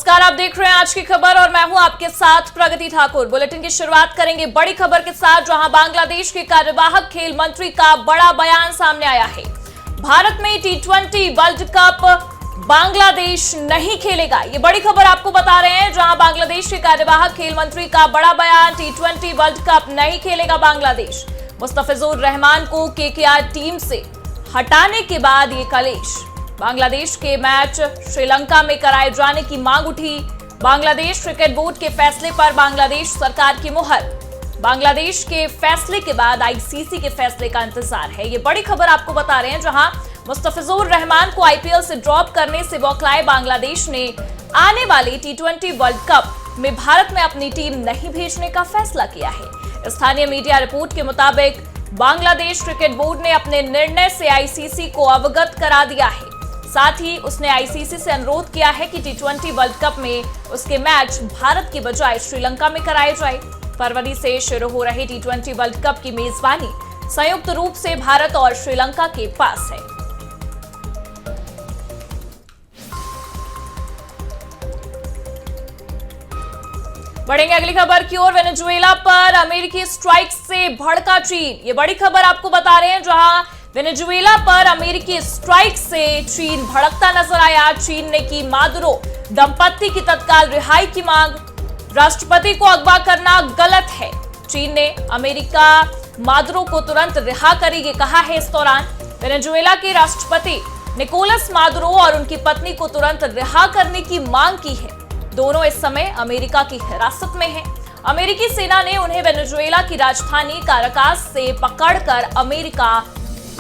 नमस्कार, आप देख रहे हैं आज की खबर और मैं हूं आपके साथ प्रगति ठाकुर। बुलेटिन की शुरुआत करेंगे बड़ी खबर के साथ, जहां बांग्लादेश के कार्यवाहक खेल मंत्री का बड़ा बयान सामने आया है। भारत में T20 वर्ल्ड कप बांग्लादेश नहीं खेलेगा, ये बड़ी खबर आपको बता रहे हैं। जहां बांग्लादेश के कार्यवाहक खेल मंत्री का बड़ा बयान, T20 वर्ल्ड कप नहीं खेलेगा बांग्लादेश। मुस्तफिजुर रहमान को KKR टीम से हटाने के बाद ये कलेश। बांग्लादेश के मैच श्रीलंका में कराए जाने की मांग उठी। बांग्लादेश क्रिकेट बोर्ड के फैसले पर बांग्लादेश सरकार की मुहर। बांग्लादेश के फैसले के बाद ICC के फैसले का इंतजार है। ये बड़ी खबर आपको बता रहे हैं, जहां मुस्तफिजुर रहमान को IPL से ड्रॉप करने से बौखलाए बांग्लादेश ने आने वाले T20 वर्ल्ड कप में भारत में अपनी टीम नहीं भेजने का फैसला किया है। स्थानीय मीडिया रिपोर्ट के मुताबिक बांग्लादेश क्रिकेट बोर्ड ने अपने निर्णय से ICC को अवगत करा दिया है। साथ ही उसने ICC से अनुरोध किया है कि T20 वर्ल्ड कप में उसके मैच भारत की बजाय श्रीलंका में कराए जाए। फरवरी से शुरू हो रहे T20 वर्ल्ड कप की मेजबानी संयुक्त रूप से भारत और श्रीलंका के पास है। बढ़ेंगे अगली खबर की ओर। वेनेजुएला पर अमेरिकी स्ट्राइक से भड़का चीन, ये बड़ी खबर आपको बता रहे हैं। जहां वेनेजुएला पर अमेरिकी स्ट्राइक से चीन भड़कता नजर आया। चीन ने की मादुरो दंपत्ति की तत्काल रिहाई की मांग। राष्ट्रपति को अगवा करना गलत है, चीन ने अमेरिका मादुरो को तुरंत रिहा करेगी कहा है। इस दौरान वेनेजुएला के राष्ट्रपति निकोलस मादुरो और उनकी पत्नी को तुरंत रिहा करने की मांग की है। दोनों इस समय अमेरिका की हिरासत में हैं। अमेरिकी सेना ने उन्हें वेनेजुएला की राजधानी काराकास से पकड़कर अमेरिका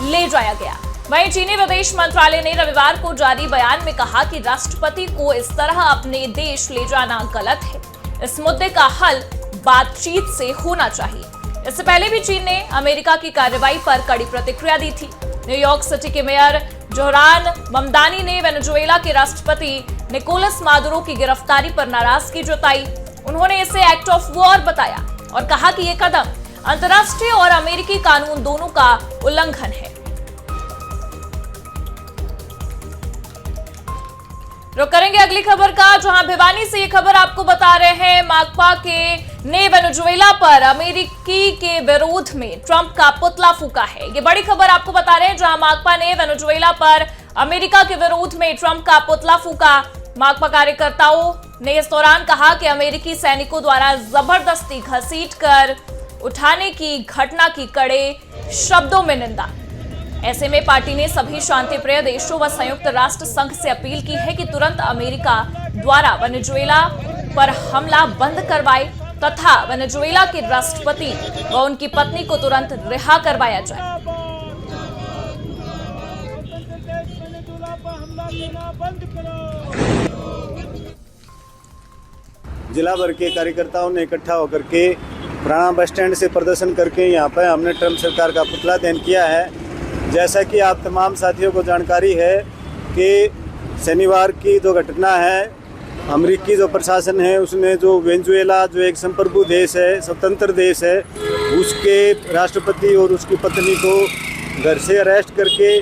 ले जाया गया। वहीं चीनी विदेश मंत्रालय ने रविवार को जारी बयान में कहा कि राष्ट्रपति को इस तरह अपने देश ले जाना गलत है। इस मुद्दे का हल बातचीत से होना चाहिए। इससे पहले भी चीन ने अमेरिका की कार्रवाई पर कड़ी प्रतिक्रिया दी थी। न्यूयॉर्क सिटी के मेयर जोहरान ममदानी ने वेनेजुएला के राष्ट्रपति निकोलस मादुरो की गिरफ्तारी पर नाराजगी जताई। उन्होंने इसे एक्ट ऑफ वॉर बताया और कहा कि यह कदम अंतर्राष्ट्रीय और अमेरिकी कानून दोनों का उल्लंघन है। रुक करेंगे अगली खबर का, जहां भिवानी से ये खबर आपको बता रहे हैं। माकपा ने वेनेजुएला पर अमेरिकी के विरोध में ट्रंप का पुतला फूका है। ये बड़ी खबर आपको बता रहे हैं, जहां माकपा ने वेनेजुएला पर अमेरिका के विरोध में ट्रंप का पुतला फूका। माकपा कार्यकर्ताओं ने इस दौरान कहा कि अमेरिकी सैनिकों द्वारा जबरदस्ती घसीटकर उठाने की घटना की कड़े शब्दों में निंदा। ऐसे में पार्टी ने सभी शांतिप्रिय देशों व संयुक्त राष्ट्र संघ से अपील की है कि तुरंत अमेरिका द्वारा वेनेजुएला पर हमला बंद करवाए तथा वेनेजुएला के राष्ट्रपति व उनकी पत्नी को तुरंत रिहा करवाया जाए। जिला भर के कार्यकर्ताओं ने इकट्ठा होकर के पुराना बस स्टैंड से प्रदर्शन करके यहाँ पर हमने ट्रंप सरकार का पुतला दहन किया है। जैसा कि आप तमाम साथियों को जानकारी है कि शनिवार की जो घटना है, अमेरिकी जो प्रशासन है उसने जो वेनेजुएला जो एक संप्रभु देश है, स्वतंत्र देश है, उसके राष्ट्रपति और उसकी पत्नी को घर से अरेस्ट करके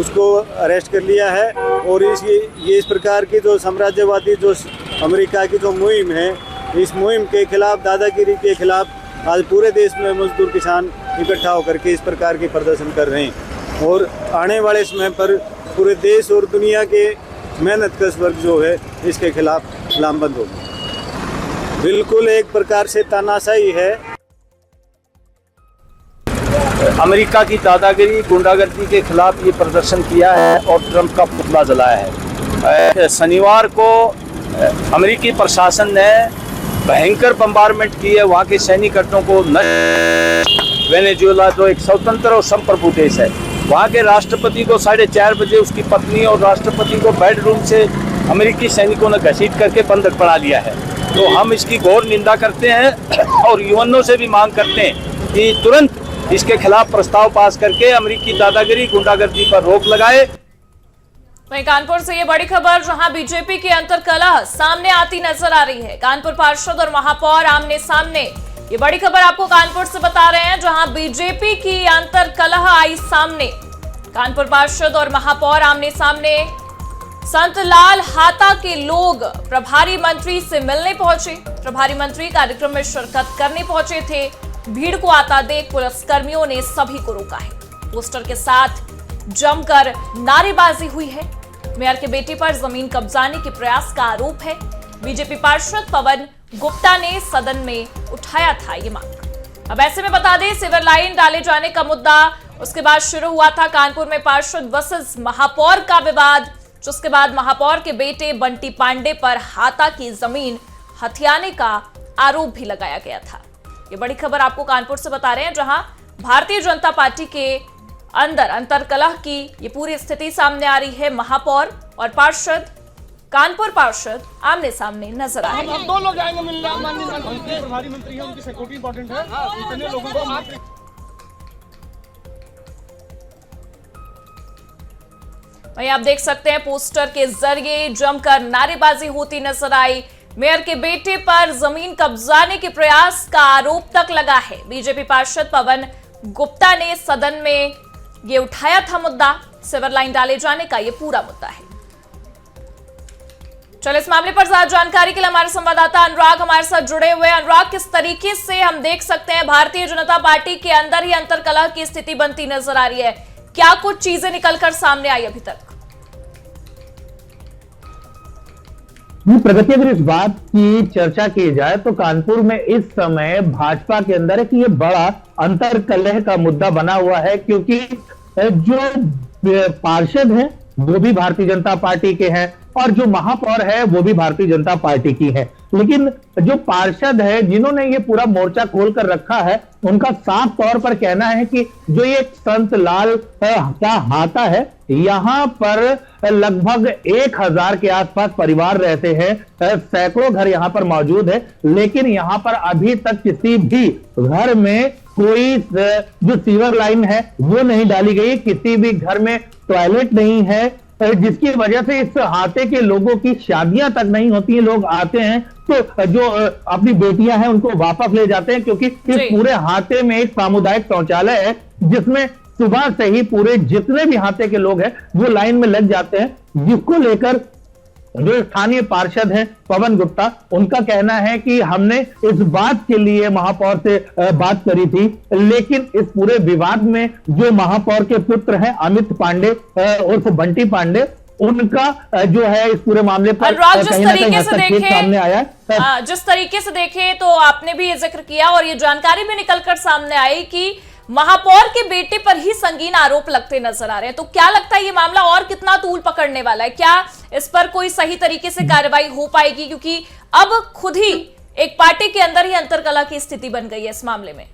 उसको अरेस्ट कर लिया है। और ये इस प्रकार की जो साम्राज्यवादी जो अमेरिका की जो मुहिम है, इस मुहिम के खिलाफ, दादागिरी के खिलाफ आज पूरे देश में मजदूर किसान इकट्ठा होकर के इस प्रकार के प्रदर्शन कर रहे हैं। और आने वाले समय पर पूरे देश और दुनिया के मेहनतकश वर्ग जो है इसके खिलाफ लामबंद होगी। बिल्कुल एक प्रकार से तानाशाही है। अमेरिका की दादागिरी, गुंडागर्दी के खिलाफ ये प्रदर्शन किया है और ट्रंप का पुतला जलाया है। शनिवार को अमेरिकी प्रशासन ने भयंकर बम्बारमेंट की है वहाँ के सैनिक अड्डों को। वेनेजुएला जो एक स्वतंत्र और संप्रभु देश है, वहाँ के राष्ट्रपति को 4:30 बजे उसकी पत्नी और राष्ट्रपति को बेडरूम से अमेरिकी सैनिकों ने घसीट करके बंधक बना लिया है। तो हम इसकी घोर निंदा करते हैं और यूएनओ से भी मांग करते हैं कि तुरंत इसके खिलाफ प्रस्ताव पास करके अमेरिकी दादागिरी, गुंडागर्दी पर रोक लगाए। वहीं कानपुर से ये बड़ी खबर, जहां बीजेपी की अंतर्कलह सामने आती नजर आ रही है। कानपुर पार्षद और महापौर आमने सामने, ये बड़ी खबर आपको कानपुर से बता रहे हैं, जहां बीजेपी की अंतर्कलह आई सामने। कानपुर पार्षद और महापौर आमने सामने संत लाल हाता के लोग प्रभारी मंत्री से मिलने पहुंचे। प्रभारी मंत्री कार्यक्रम में शिरकत करने पहुंचे थे। भीड़ को आता देख पुलिसकर्मियों ने सभी को रोका है। पोस्टर के साथ जमकर नारेबाजी हुई है। मेयर के बेटे पर जमीन कब्जाने के प्रयास का आरोप है। बीजेपी पार्षद पवन गुप्ता ने सदन में उठाया था ये मांग। अब ऐसे में बता दें, सीवर लाइन डाले जाने का मुद्दा उसके बाद शुरू हुआ था कानपुर में पार्षद वर्सेस महापौर का विवाद, जिसके बाद महापौर के बेटे बंटी पांडे पर हाता की जमीन हथियाने का आरोप भी लगाया गया था। ये बड़ी खबर आपको कानपुर से बता रहे हैं, जहां भारतीय जनता पार्टी के अंदर अंतर्कलह की ये पूरी स्थिति सामने आ रही है। महापौर और पार्षद, कानपुर पार्षद आमने सामने नजर आ रहे हैं। हम दो लोग जाएंगे मिलने, माननीय प्रभारी मंत्री हैं, उनकी सिक्योरिटी इंपॉर्टेंट है। इतने लोगों को वहीं आप देख सकते हैं पोस्टर के जरिए जमकर नारेबाजी होती नजर आई। मेयर के बेटे पर जमीन कब्जाने के प्रयास का आरोप तक लगा है। बीजेपी पार्षद पवन गुप्ता ने सदन में ये उठाया था मुद्दा, सीवर लाइन डाले जाने का ये पूरा मुद्दा है। चलो इस मामले पर ज्यादा जानकारी के लिए हमारे संवाददाता अनुराग हमारे साथ जुड़े हुए हैं। अनुराग, किस तरीके से हम देख सकते हैं भारतीय जनता पार्टी के अंदर ही अंतर्कलह की स्थिति बनती नजर आ रही है? क्या कुछ चीजें निकलकर सामने आई अभी तक? प्रगति, अगर इस बात की चर्चा की जाए तो कानपुर में इस समय भाजपा के अंदर एक ये बड़ा अंतर्कलह का मुद्दा बना हुआ है, क्योंकि जो पार्षद हैं वो भी भारतीय जनता पार्टी के हैं और जो महापौर है वो भी भारतीय जनता पार्टी की है। लेकिन जो पार्षद है जिन्होंने ये पूरा मोर्चा खोल कर रखा है, उनका साफ तौर पर कहना है कि जो ये संत लाल का हाता है, यहाँ पर लगभग 1000 के आसपास परिवार रहते हैं, सैकड़ों घर यहाँ पर मौजूद है, लेकिन यहाँ पर अभी तक किसी भी घर में कोई जो सीवर लाइन है वो नहीं डाली गई, किसी भी घर में टॉयलेट नहीं है, जिसकी वजह से इस हाते के लोगों की शादियां तक नहीं होती हैं। लोग आते हैं तो जो अपनी बेटियां हैं उनको वापस ले जाते हैं, क्योंकि इस पूरे हाते में एक सामुदायिक शौचालय है जिसमें सुबह से ही पूरे जितने भी हाते के लोग हैं वो लाइन में लग जाते हैं, जिसको लेकर जो स्थानीय पार्षद हैं पवन गुप्ता, उनका कहना है कि हमने इस बात के लिए महापौर से बात करी थी, लेकिन इस पूरे विवाद में जो महापौर के पुत्र हैं अमित पांडे उर्फ बंटी पांडे, उनका जो है इस पूरे मामले पर कहीं ना कहीं हस्तक्षेप सामने आया। जिस तरीके से देखे तो आपने भी ये जिक्र किया और ये जानकारी भी निकलकर सामने आई कि महापौर के बेटे पर ही संगीन आरोप लगते नजर आ रहे हैं। तो क्या लगता है ये मामला और कितना तूल पकड़ने वाला है? क्या इस पर कोई सही तरीके से कार्रवाई हो पाएगी? क्योंकि अब खुद ही एक पार्टी के अंदर ही अंतर्कलह की स्थिति बन गई है इस मामले में।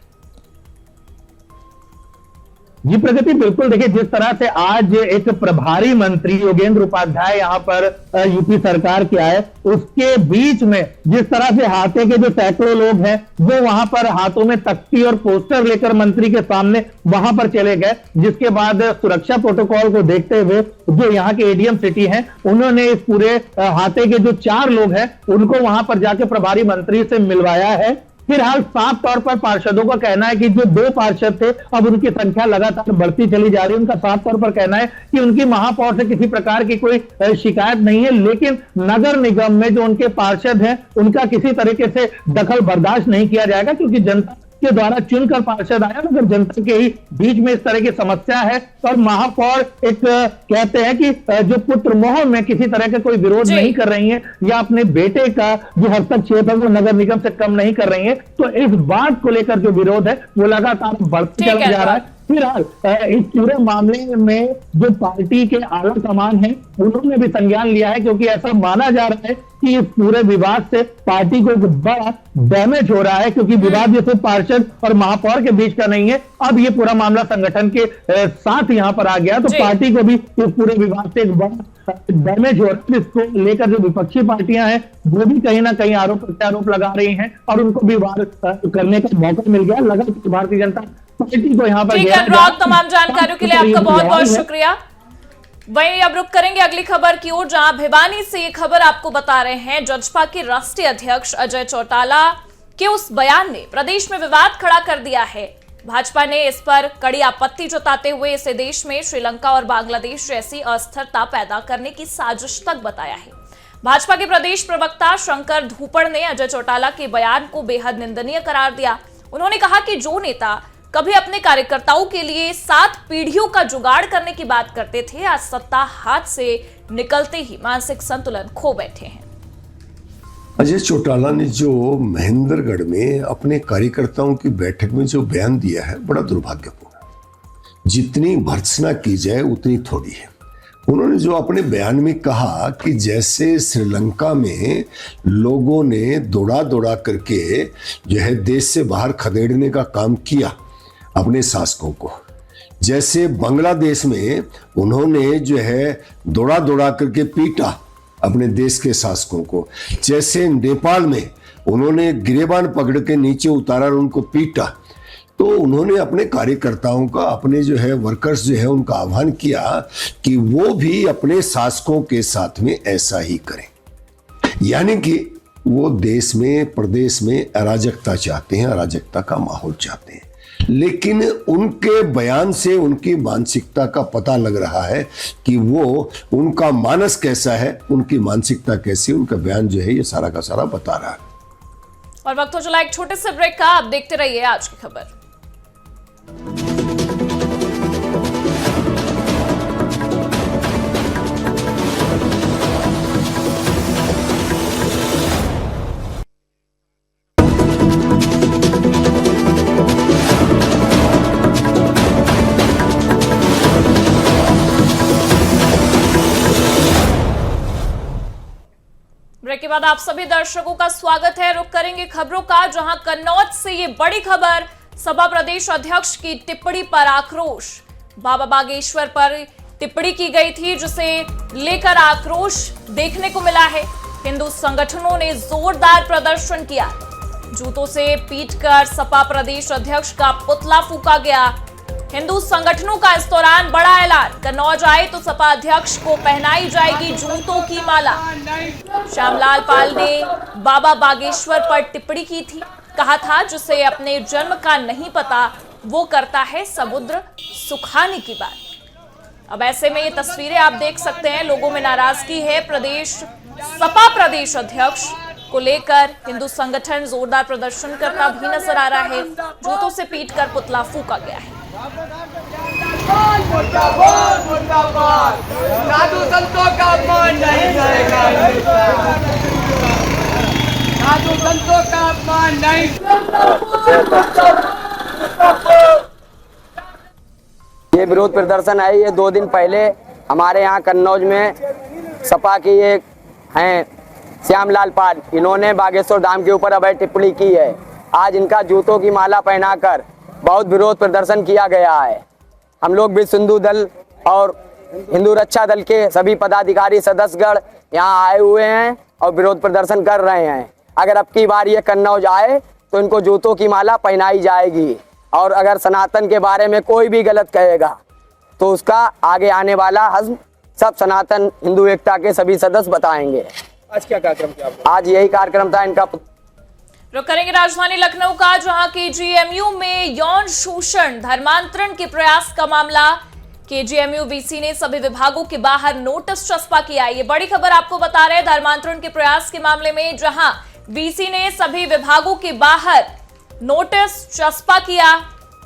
जी प्रगति, बिल्कुल। देखिए, जिस तरह से आज एक प्रभारी मंत्री योगेंद्र उपाध्याय यहाँ पर यूपी सरकार के आए, उसके बीच में जिस तरह से हाथे के जो सैकड़ों लोग हैं वो वहां पर हाथों में तख्ती और पोस्टर लेकर मंत्री के सामने वहां पर चले गए, जिसके बाद सुरक्षा प्रोटोकॉल को देखते हुए जो यहाँ के एडीएम सिटी हैं उन्होंने इस पूरे हाथे के जो 4 लोग हैं उनको वहां पर जाके प्रभारी मंत्री से मिलवाया है। फिलहाल साफ तौर पर पार्षदों का कहना है कि जो 2 पार्षद थे अब उनकी संख्या लगातार बढ़ती चली जा रही है। उनका साफ तौर पर कहना है कि उनकी महापौर से किसी प्रकार की कोई शिकायत नहीं है, लेकिन नगर निगम में जो उनके पार्षद हैं उनका किसी तरीके से दखल बर्दाश्त नहीं किया जाएगा, क्योंकि जनता के द्वारा चुनकर पार्षद आया। अगर जनता के ही बीच में इस तरह की समस्या है और महापौर एक कहते हैं कि जो पुत्र मोह में किसी तरह का कोई विरोध नहीं कर रही है या अपने बेटे का जो हस्तक्षेप है वो नगर निगम से कम नहीं कर रही है, तो इस बात को लेकर जो विरोध है वो लगातार बढ़ते चला जा रहा है। फिलहाल इस पूरे मामले में जो पार्टी के आला कमान है उन्होंने भी संज्ञान लिया है, क्योंकि ऐसा माना जा रहा है कि इस पूरे विवाद से पार्टी को एक बड़ा डैमेज हो रहा है, क्योंकि विवाद जैसे पार्षद और महापौर के बीच का नहीं है, अब ये पूरा मामला संगठन के साथ यहाँ पर आ गया, तो पार्टी को भी इस पूरे विवाद से एक बड़ा डैमेज हो रहा है। इसको लेकर जो विपक्षी पार्टियां हैं वो भी कहीं ना कहीं आरोप प्रत्यारोप लगा रही हैं और उनको भी वार करने का मौका मिल गया। लगा कि भारतीय जनता पार्टी को यहाँ पर तमाम जानकारियों के लिए आपका बहुत बहुत शुक्रिया। वहीं अब रुक करेंगे अगली खबर की ओर, जहां भिवानी से ये खबर आपको बता रहे हैं। जजपा के राष्ट्रीय अध्यक्ष अजय चौटाला के उस बयान ने प्रदेश में विवाद खड़ा कर दिया है। भाजपा ने इस पर कड़ी आपत्ति जताते हुए इसे देश में श्रीलंका और बांग्लादेश जैसी अस्थिरता पैदा करने की साजिश तक बताया है। भाजपा के प्रदेश प्रवक्ता शंकर धूपड़ ने अजय चौटाला के बयान को बेहद निंदनीय करार दिया। उन्होंने कहा कि जो नेता कभी अपने कार्यकर्ताओं के लिए 7 पीढ़ियों का जुगाड़ करने की बात करते थे, आज सत्ता हाथ से निकलते ही मानसिक संतुलन खो बैठे हैं। अजय चौटाला ने जो महेंद्रगढ़ में अपने कार्यकर्ताओं की बैठक में जो बयान दिया है, बड़ा दुर्भाग्यपूर्ण है। जितनी भर्त्सना की जाए उतनी थोड़ी है। उन्होंने जो अपने बयान में कहा कि जैसे श्रीलंका में लोगों ने दौड़ा दौड़ा करके जो है देश से बाहर खदेड़ने का काम किया अपने शासकों को, जैसे बांग्लादेश में उन्होंने जो है दौड़ा दौड़ा करके पीटा अपने देश के शासकों को, जैसे नेपाल में उन्होंने गिरेबान पकड़ के नीचे उतारा और उनको पीटा, तो उन्होंने अपने कार्यकर्ताओं का, अपने जो है वर्कर्स जो है उनका आह्वान किया कि वो भी अपने शासकों के साथ में ऐसा ही करें। यानी कि वो देश में, प्रदेश में अराजकता चाहते हैं, अराजकता का माहौल चाहते हैं। लेकिन उनके बयान से उनकी मानसिकता का पता लग रहा है कि वो, उनका मानस कैसा है, उनकी मानसिकता कैसी, उनका बयान जो है ये सारा का सारा बता रहा है। और वक्त हो चला एक छोटे से ब्रेक का। आप देखते रहिए आज की खबर। ब्रेक के बाद आप सभी दर्शकों का स्वागत है। रुक करेंगे खबरों का, जहां कन्नौज से ये बड़ी खबर, सपा प्रदेश अध्यक्ष की टिप्पणी पर आक्रोश। बाबा बागेश्वर पर टिप्पणी की गई थी, जिसे लेकर आक्रोश देखने को मिला है। हिंदू संगठनों ने जोरदार प्रदर्शन किया। जूतों से पीटकर सपा प्रदेश अध्यक्ष का पुतला फूका गया। हिंदू संगठनों का इस दौरान बड़ा ऐलान, कन्नौज आए तो सपा अध्यक्ष को पहनाई जाएगी जूतों की माला। श्यामलाल पाल ने बाबा बागेश्वर पर टिप्पणी की थी, कहा था जिसे अपने जन्म का नहीं पता वो करता है समुद्र सुखाने की बात। अब ऐसे में ये तस्वीरें आप देख सकते हैं, लोगों में नाराजगी है। सपा प्रदेश अध्यक्ष को लेकर हिंदू संगठन जोरदार प्रदर्शन करता भी नजर आ रहा है। जूतों से पीटकर पुतला फूका गया है। साधु संतों का अपमान नहीं जाएगा, साधु संतों का अपमान नहीं। ये विरोध प्रदर्शन है, ये 2 दिन पहले हमारे यहाँ कन्नौज में सपा की एक हैं श्यामलाल पाल, इन्होंने बागेश्वर धाम के ऊपर अभय टिप्पणी की है। आज इनका जूतों की माला पहनाकर बहुत विरोध प्रदर्शन किया गया है। हम लोग विश्व हिंदू दल और हिंदू रक्षा दल के सभी पदाधिकारी सदस्यगण यहाँ आए हुए हैं और विरोध प्रदर्शन कर रहे हैं। अगर अब की बार ये कन्नौज आए तो इनको जूतों की माला पहनाई जाएगी, और अगर सनातन के बारे में कोई भी गलत कहेगा तो उसका आगे आने वाला हज़्म सब सनातन हिंदू एकता के सभी सदस्य बताएंगे। आज क्या कार्यक्रम किया? आज यही कार्यक्रम था इनका। रुक करेंगे राजधानी लखनऊ का, जहां केजीएमयू में यौन शोषण धर्मांतरण के प्रयास का मामला। केजीएमयू वीसी ने सभी विभागों के बाहर नोटिस चस्पा किया। ये बड़ी खबर आपको बता रहे हैं धर्मांतरण के प्रयास के मामले में, जहां वीसी ने सभी विभागों के बाहर नोटिस चस्पा किया।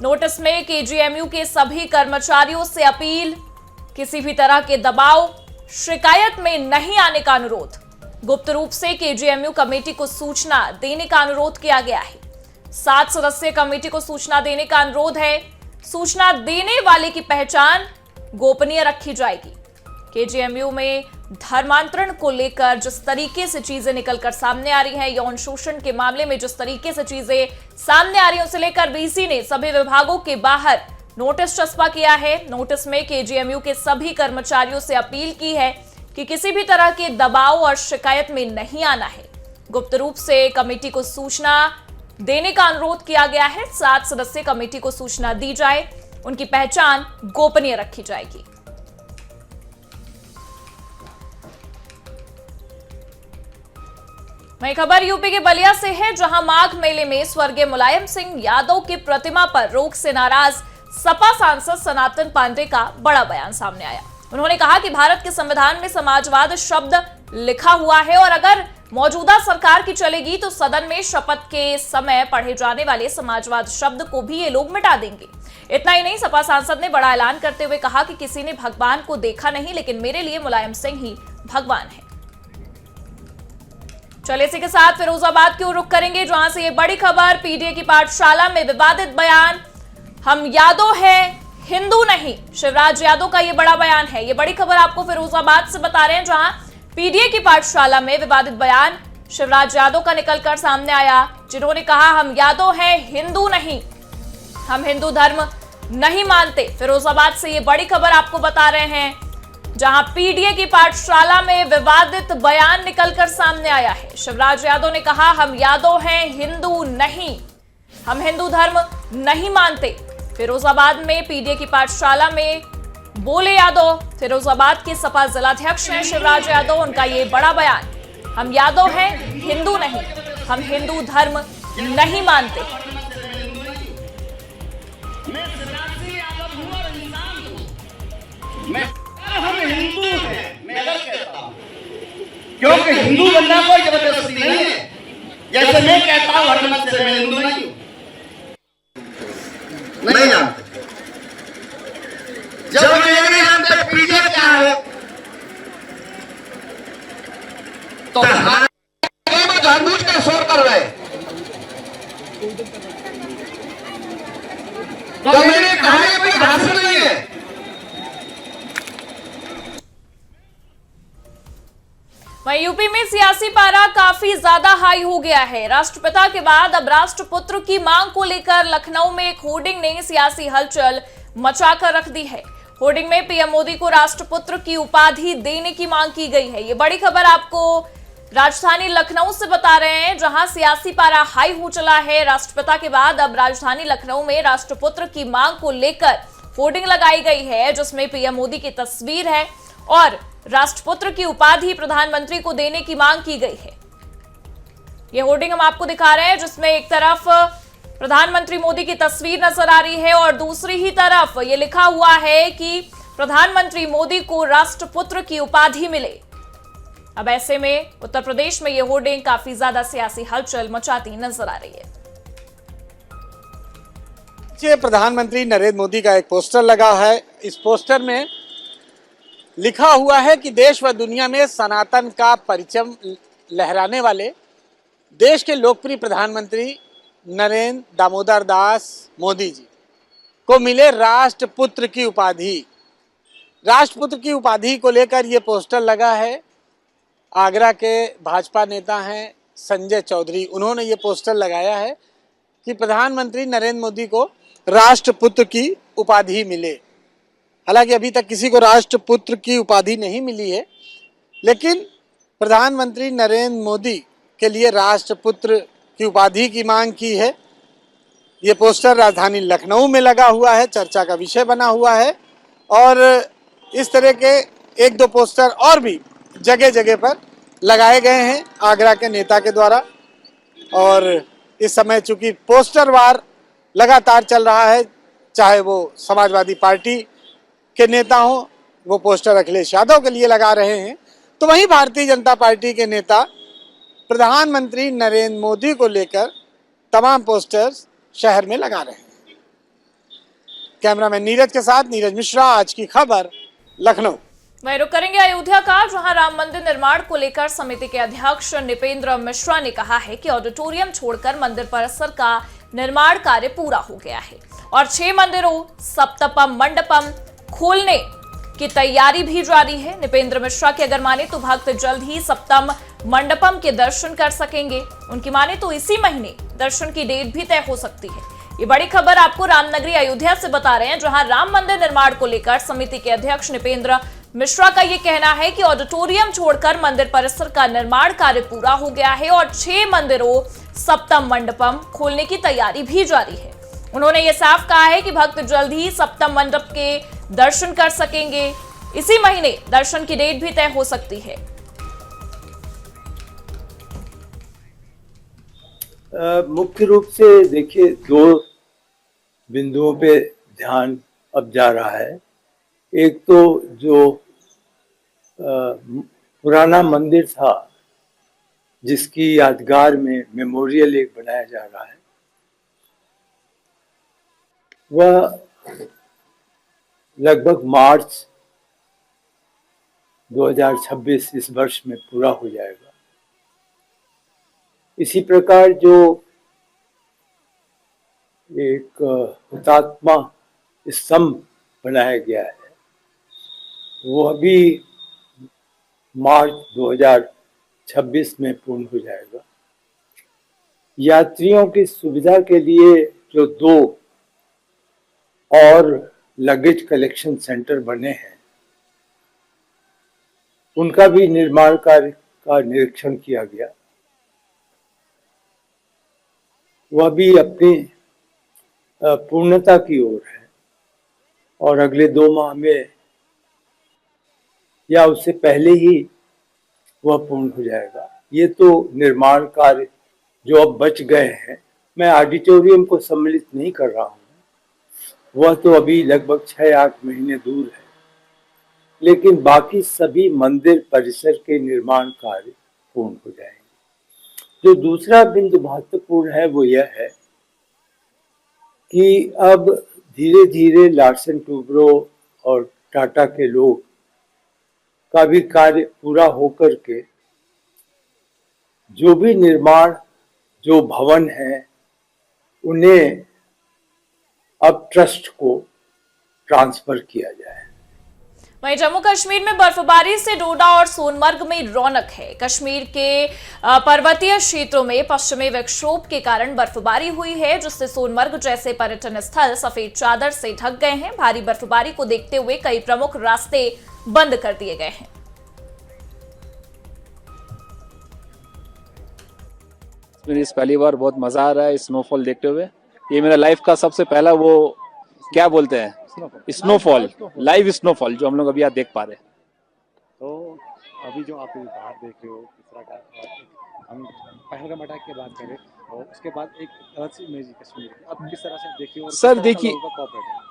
नोटिस में केजीएमयू के सभी कर्मचारियों से अपील, किसी भी तरह के दबाव, शिकायत में नहीं आने का अनुरोध। गुप्त रूप से केजीएमयू कमेटी को सूचना देने का अनुरोध किया गया है। 7 सदस्यीय कमेटी को सूचना देने का अनुरोध है। सूचना देने वाले की पहचान गोपनीय रखी जाएगी। केजीएमयू में धर्मांतरण को लेकर जिस तरीके से चीजें निकलकर सामने आ रही हैं, यौन शोषण के मामले में जिस तरीके से चीजें सामने आ रही हैं, उसे लेकर वीसी ने सभी विभागों के बाहर नोटिस चस्पा किया है। नोटिस में केजीएमयू के सभी कर्मचारियों से अपील की है कि किसी भी तरह के दबाव और शिकायत में नहीं आना है। गुप्त रूप से कमेटी को सूचना देने का अनुरोध किया गया है। 7 सदस्यीय कमेटी को सूचना दी जाए, उनकी पहचान गोपनीय रखी जाएगी। वहीं खबर यूपी के बलिया से है, जहां माघ मेले में स्वर्गीय मुलायम सिंह यादव की प्रतिमा पर रोक से नाराज सपा सांसद सनातन पांडे का बड़ा बयान सामने आया। उन्होंने कहा कि भारत के संविधान में समाजवाद शब्द लिखा हुआ है और अगर मौजूदा सरकार की चलेगी तो सदन में शपथ के समय पढ़े जाने वाले समाजवाद शब्द को भी ये लोग मिटा देंगे। इतना ही नहीं, सपा सांसद ने बड़ा ऐलान करते हुए कहा कि किसी ने भगवान को देखा नहीं, लेकिन मेरे लिए मुलायम सिंह ही भगवान है। चलिए इसी के साथ फिरोजाबाद की ओर रुख करेंगे, जहां से ये बड़ी खबर, पीडीए की पाठशाला में विवादित बयान, हम यादव हैं हिंदू नहीं। शिवराज यादव का ये बड़ा बयान है। ये बड़ी खबर आपको फिरोजाबाद से बता रहे हैं, जहां पीडीए की पाठशाला में विवादित बयान शिवराज यादव का निकलकर सामने आया, जिन्होंने कहा हम यादव हैं हिंदू नहीं, हम हिंदू धर्म नहीं मानते। फिरोजाबाद से ये बड़ी खबर आपको बता रहे हैं, जहां पीडीए की पाठशाला में विवादित बयान निकलकर सामने आया है। शिवराज यादव ने कहा हम यादव हैं हिंदू नहीं, हम हिंदू धर्म नहीं मानते। फिरोजाबाद में पीडीए की पाठशाला में बोले यादव। फिरोजाबाद के सपा जिलाध्यक्ष हैं शिवराज यादव, उनका ये बड़ा बयान, हम यादव हैं हिंदू नहीं, हम हिंदू धर्म नहीं मानते। हम हिंदू हैं, मैं अगर कहता हूं, क्योंकि हिंदू बनना कोई जबरदस्ती नहीं है। जैसे मैं कहता हूं हर मत से मैं हिंदू नहीं हूं, नहीं जानते। जब मैं नहीं जानते पीडीए क्या है, तो जानबूझ कर शोर कर रहे, तो मैंने कहा ये कोई भाषण नहीं है। वहीं यूपी में सियासी पारा काफी ज्यादा हाई हो गया है। राष्ट्रपिता के बाद अब राष्ट्रपुत्र की मांग को लेकर लखनऊ में एक होर्डिंग ने सियासी हलचल मचाकर रख दी है। होर्डिंग में पीएम मोदी को राष्ट्रपुत्र की उपाधि देने की मांग की गई है। ये बड़ी खबर आपको राजधानी लखनऊ से बता रहे हैं, जहां सियासी पारा हाई हो चला है। राष्ट्रपिता के बाद अब राजधानी लखनऊ में राष्ट्रपुत्र की मांग को लेकर होर्डिंग लगाई गई है, जिसमें पीएम मोदी की तस्वीर है और राष्ट्रपुत्र की उपाधि प्रधानमंत्री को देने की मांग की गई है। यह होर्डिंग हम आपको दिखा रहे हैं, जिसमें एक तरफ प्रधानमंत्री मोदी की तस्वीर नजर आ रही है और दूसरी ही तरफ यह लिखा हुआ है कि प्रधानमंत्री मोदी को राष्ट्रपुत्र की उपाधि मिले। अब ऐसे में उत्तर प्रदेश में यह होर्डिंग काफी ज्यादा सियासी हलचल मचाती नजर आ रही है। प्रधानमंत्री नरेंद्र मोदी का एक पोस्टर लगा है। इस पोस्टर में लिखा हुआ है कि देश व दुनिया में सनातन का परचम लहराने वाले देश के लोकप्रिय प्रधानमंत्री नरेंद्र दामोदर दास मोदी जी को मिले राष्ट्रपुत्र की उपाधि। राष्ट्रपुत्र की उपाधि को लेकर ये पोस्टर लगा है। आगरा के भाजपा नेता हैं संजय चौधरी, उन्होंने ये पोस्टर लगाया है कि प्रधानमंत्री नरेंद्र मोदी को राष्ट्रपुत्र की उपाधि मिले। हालांकि अभी तक किसी को राष्ट्रपुत्र की उपाधि नहीं मिली है, लेकिन प्रधानमंत्री नरेंद्र मोदी के लिए राष्ट्रपुत्र की उपाधि की मांग की है। ये पोस्टर राजधानी लखनऊ में लगा हुआ है, चर्चा का विषय बना हुआ है और इस तरह के एक दो पोस्टर और भी जगह जगह पर लगाए गए हैं आगरा के नेता के द्वारा। और इस समय चूंकि पोस्टर वार लगातार चल रहा है, चाहे वो समाजवादी पार्टी के नेता हो, वो पोस्टर अखिलेश यादव के लिए लगा रहे हैं, तो वहीं भारतीय जनता पार्टी के नेता प्रधानमंत्री नरेंद्र मोदी को लेकर तमाम पोस्टर्स शहर में लगा रहे हैं। कैमरामैन नीरज के साथ नीरज मिश्रा, आज की खबर, लखनऊ। वहीं रुक करेंगे अयोध्या का, जहां राम मंदिर निर्माण को लेकर समिति के अध्यक्ष नृपेंद्र मिश्रा ने कहा है कि ऑडिटोरियम छोड़कर मंदिर परिसर का निर्माण कार्य पूरा हो गया है और 6 मंदिरों सप्तपम मंडपम खोलने की तैयारी भी जारी है। नृपेंद्र मिश्रा की अगर माने तो भक्त जल्द ही सप्तम मंडपम के दर्शन कर सकेंगे। उनकी माने तो इसी महीने दर्शन की डेट भी तय हो सकती है। ये बड़ी खबर आपको रामनगरी अयोध्या से बता रहे हैं, जहां राम मंदिर निर्माण को लेकर समिति के अध्यक्ष नृपेंद्र मिश्रा का यह कहना है कि ऑडिटोरियम छोड़कर मंदिर परिसर का निर्माण कार्य पूरा हो गया है और 6 मंदिरों सप्तम मंडपम खोलने की तैयारी भी जारी है। उन्होंने ये साफ कहा है कि भक्त जल्द ही सप्तम मंडप के दर्शन कर सकेंगे। इसी महीने दर्शन की डेट भी तय हो सकती है। मुख्य रूप से देखिए दो बिंदुओं पे ध्यान अब जा रहा है। एक तो जो पुराना मंदिर था जिसकी यादगार में मेमोरियल एक बनाया जा रहा है, वह लगभग मार्च 2026 इस वर्ष में पूरा हो जाएगा। इसी प्रकार जो एक हुतात्मा स्तंभ बनाया गया है वह भी मार्च 2026 में पूर्ण हो जाएगा। यात्रियों की सुविधा के लिए जो 2 और लगेज कलेक्शन सेंटर बने हैं उनका भी निर्माण कार्य का निरीक्षण किया गया। वह भी अपनी पूर्णता की ओर है और अगले 2 माह में या उससे पहले ही वह पूर्ण हो जाएगा। ये तो निर्माण कार्य जो अब बच गए हैं, मैं ऑडिटोरियम को सम्मिलित नहीं कर रहा हूँ, वह तो अभी लगभग 6-8 महीने दूर है, लेकिन बाकी सभी मंदिर परिसर के निर्माण कार्य पूर्ण हो जाएंगे। जो दूसरा बिंदु महत्वपूर्ण है वो यह है कि अब धीरे धीरे लार्सन टूब्रो और टाटा के लोग का भी कार्य पूरा होकर के जो भी निर्माण जो भवन है उन्हें अब ट्रस्ट को ट्रांसफर किया जाए। वहीं जम्मू कश्मीर में बर्फबारी से डोडा और सोनमर्ग में रौनक है। कश्मीर के पर्वतीय क्षेत्रों में पश्चिमी विक्षोभ के कारण बर्फबारी हुई है, जिससे सोनमर्ग जैसे पर्यटन स्थल सफेद चादर से ढक गए हैं। भारी बर्फबारी को देखते हुए कई प्रमुख रास्ते बंद कर दिए गए हैं। इस पहली बार बहुत मजा आ रहा है स्नोफॉल देखते हुए। ये मेरा लाइफ का सबसे पहला वो क्या बोलते हैं स्नोफॉल, लाइव स्नोफॉल जो हम लोग अभी यहाँ देख पा रहे हैं। तो अभी जो आप बाहर देख रहे हो किस तरह का, हम पहलगाम अटैक की बात करें और उसके बाद एक अलग सी इमेज कश्मीर की, अब किस तरह से देखिए और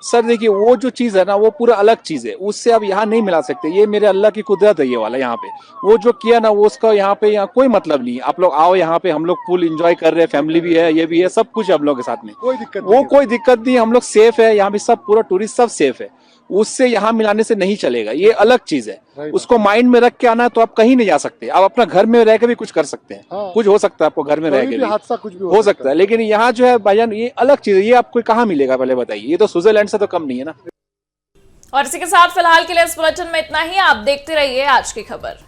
सर देखिए वो जो चीज है ना वो पूरा अलग चीज है, उससे अब यहाँ नहीं मिला सकते। ये मेरे अल्लाह की कुदरत है ये वाला। यहाँ पे वो जो किया ना वो उसका यहाँ पे कोई मतलब नहीं है। आप लोग आओ यहाँ पे, हम लोग फुल एंजॉय कर रहे हैं, फैमिली भी है, ये भी है, सब कुछ हम लोग के साथ में, कोई दिक्कत नहीं, हम लोग सेफ है यहाँ पे, सब पूरा टूरिस्ट सब सेफ है। उससे यहाँ मिलाने से नहीं चलेगा, ये अलग चीज है। उसको माइंड में रख के आना तो आप कहीं नहीं जा सकते। आप अपना घर में रह के भी कुछ कर सकते हैं। हाँ। कुछ हो सकता है आपको घर में रह के भी हादसा कुछ भी हो सकता है, लेकिन यहाँ जो है भाईजान ये अलग चीज है। ये आपको कहाँ मिलेगा पहले बताइए? ये तो स्विट्जरलैंड से तो कम नहीं है ना। और इसी के साथ फिलहाल के लिए इस बुलेटिन में इतना ही। आप देखते रहिए आज की खबर।